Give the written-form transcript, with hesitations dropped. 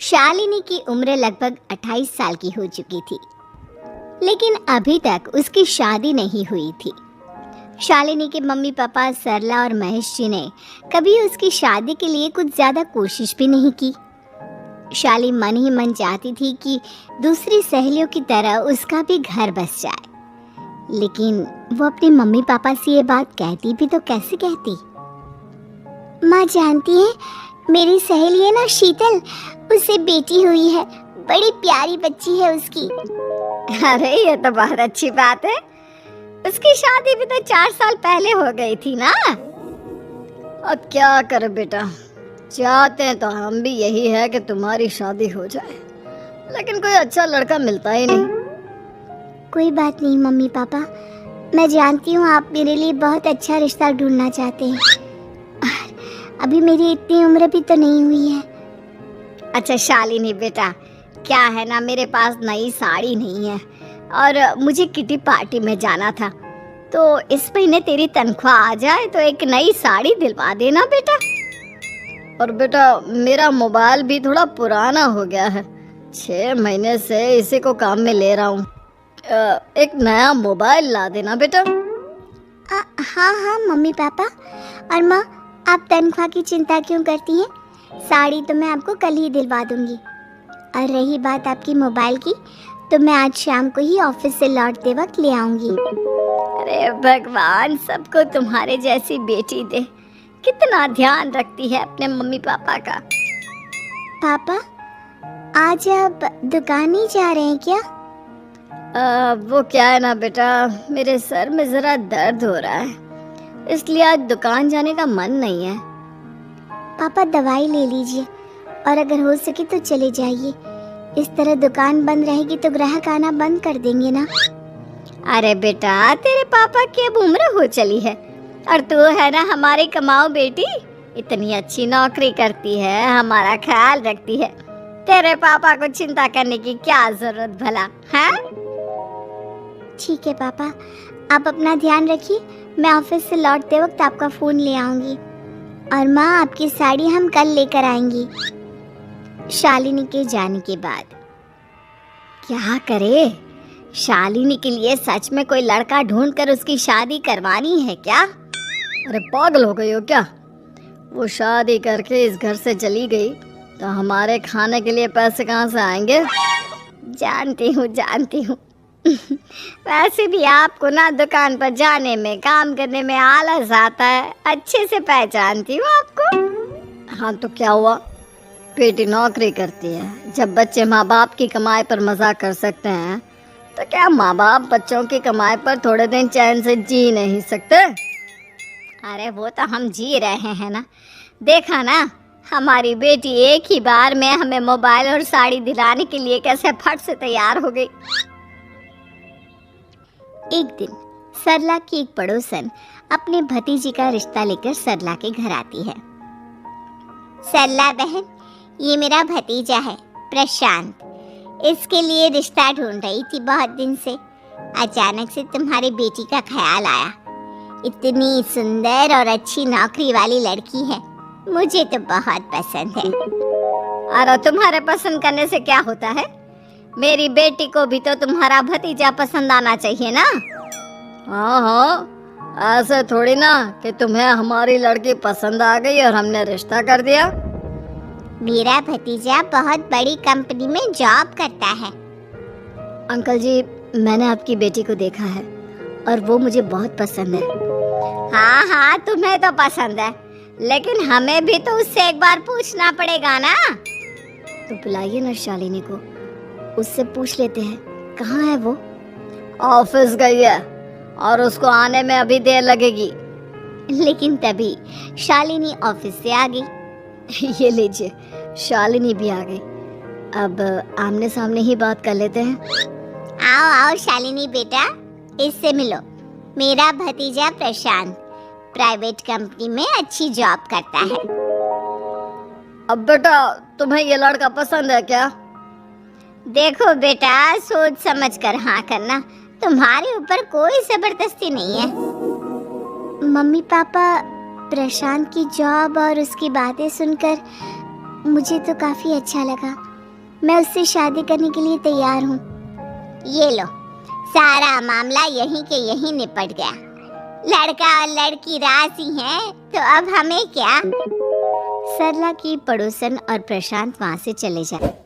शालिनी की उम्र लगभग 28 साल की हो चुकी थी, लेकिन अभी तक उसकी शादी नहीं हुई थी। शालिनी के मम्मी पापा सरला और महेश जी ने कभी उसकी शादी के लिए कुछ ज़्यादा कोशिश भी नहीं की। शाली मन ही मन चाहती थी कि दूसरी सहेलियों की तरह उसका भी घर बस जाए, लेकिन वो अपने मम्मी पापा से ये बात कहती भी तो कैसे कहती। माँ जानती है, मेरी सहेली है ना शीतल, उसे बेटी हुई है, बड़ी प्यारी बच्ची है उसकी। अरे ये तो बहुत अच्छी बात है। उसकी शादी भी तो 4 साल पहले हो गई थी ना। अब क्या करे बेटा, चाहते हैं तो हम भी यही है कि तुम्हारी शादी हो जाए, लेकिन कोई अच्छा लड़का मिलता ही नहीं। कोई बात नहीं मम्मी पापा, मैं जानती हूँ आप मेरे लिए बहुत अच्छा रिश्ता ढूंढना चाहते हैं। अभी मेरी इतनी उम्र भी तो नहीं हुई है। अच्छा शालिनी बेटा, क्या है ना, मेरे पास नई साड़ी नहीं है और मुझे किटी पार्टी में जाना था, तो इस महीने तेरी तनख्वाह आ जाए तो एक नई साड़ी दिलवा देना बेटा। और बेटा मेरा मोबाइल भी थोड़ा पुराना हो गया है, 6 महीने से इसी को काम में ले रहा हूँ, एक नया मोबाइल ला देना बेटा। हाँ हाँ मम्मी पापा। और माँ, आप तनख्वाह की चिंता क्यों करती हैं? साड़ी तो मैं आपको कल ही दिलवा दूंगी। और रही बात आपकी मोबाइल की, तो मैं आज शाम को ही ऑफिस से लौटते वक्त ले आऊंगी। अरे भगवान सबको तुम्हारे जैसी बेटी दे, कितना ध्यान रखती है अपने मम्मी पापा का। पापा, आज आप दुकान नहीं जा रहे हैं क्या? वो क्या है ना बेटा, मेरे सर में जरा दर्द हो रहा है, इसलिए आज दुकान जाने का मन नहीं है। पापा दवाई ले लीजिए और अगर हो सके तो चले जाइए। इस तरह दुकान बंद रहेगी तो ग्राहक आना बंद कर देंगे ना। अरे बेटा, तेरे पापा की अब उम्र हो चली है और तू है ना हमारी कमाऊ बेटी, इतनी अच्छी नौकरी करती है, हमारा ख्याल रखती है, तेरे पापा को चिंता करने की क्या जरूरत भला है? ठीक है पापा, आप अपना ध्यान रखिए। मैं ऑफिस से लौटते वक्त आपका फोन ले आऊंगी। और माँ, आपकी साड़ी हम कल लेकर आएंगी। शालिनी के जाने के बाद क्या करे, शालिनी के लिए सच में कोई लड़का ढूंढकर उसकी शादी करवानी है क्या? अरे पागल हो गई हो क्या? वो शादी करके इस घर से चली गई तो हमारे खाने के लिए पैसे कहाँ से आएंगे? जानती हूँ वैसे भी आपको ना दुकान पर जाने में, काम करने में आलस आता है, अच्छे से पहचानती हूँ आपको। हाँ तो क्या हुआ, बेटी नौकरी करती है, जब बच्चे माँ बाप की कमाई पर मजाक कर सकते हैं तो क्या माँ बाप बच्चों की कमाई पर थोड़े दिन चैन से जी नहीं सकते? अरे वो तो हम जी रहे हैं ना। देखा ना, हमारी बेटी एक ही बार में हमें मोबाइल और साड़ी दिलाने के लिए कैसे फट से तैयार हो गई। एक दिन सरला की एक पड़ोसन अपने भतीजी का रिश्ता लेकर सरला के घर आती है। सरला बहन, ये मेरा भतीजा है प्रशांत, इसके लिए रिश्ता ढूंढ रही थी बहुत दिन से। अचानक से तुम्हारी बेटी का ख्याल आया। इतनी सुंदर और अच्छी नौकरी वाली लड़की है, मुझे तो बहुत पसंद है। अरे तुम्हारे पसंद करने से क्या होता है, मेरी बेटी को भी तो तुम्हारा भतीजा पसंद आना चाहिए ना। हाँ, ऐसे थोड़ी ना कि तुम्हें हमारी लड़की पसंद आ गई और हमने रिश्ता कर दिया। मेरा भतीजा बहुत बड़ी कंपनी में जॉब करता है। अंकल जी, मैंने आपकी बेटी को देखा है और वो मुझे बहुत पसंद है। हाँ, तुम्हें तो पसंद है, लेकिन हमें भी तो उससे एक बार पूछना पड़ेगा ना। तो बुलाइए ना शालिनी को, उससे पूछ लेते हैं कहाँ है वो। ऑफिस गई है और उसको आने में अभी देर लगेगी। लेकिन तभी शालिनी ऑफिस से आ गई। ये लीजिए, शालिनी भी आ गई। अब आमने सामने ही बात कर लेते हैं। आओ शालिनी बेटा, इससे मिलो। मेरा भतीजा प्रशांत प्राइवेट कंपनी में अच्छी जॉब करता है। अब बेटा, तुम्हें ये लड़का पसंद है क्या? देखो बेटा, सोच समझ कर हाँ करना, तुम्हारे ऊपर कोई जबरदस्ती नहीं है। मम्मी पापा, प्रशांत की जॉब और उसकी बातें सुनकर मुझे तो काफी अच्छा लगा। मैं उससे शादी करने के लिए तैयार हूँ। ये लो, सारा मामला यहीं के यहीं निपट गया। लड़का और लड़की राजी हैं, तो अब हमें क्या। सरला की पड़ोसन और प्रशांत वहाँ से चले जाए।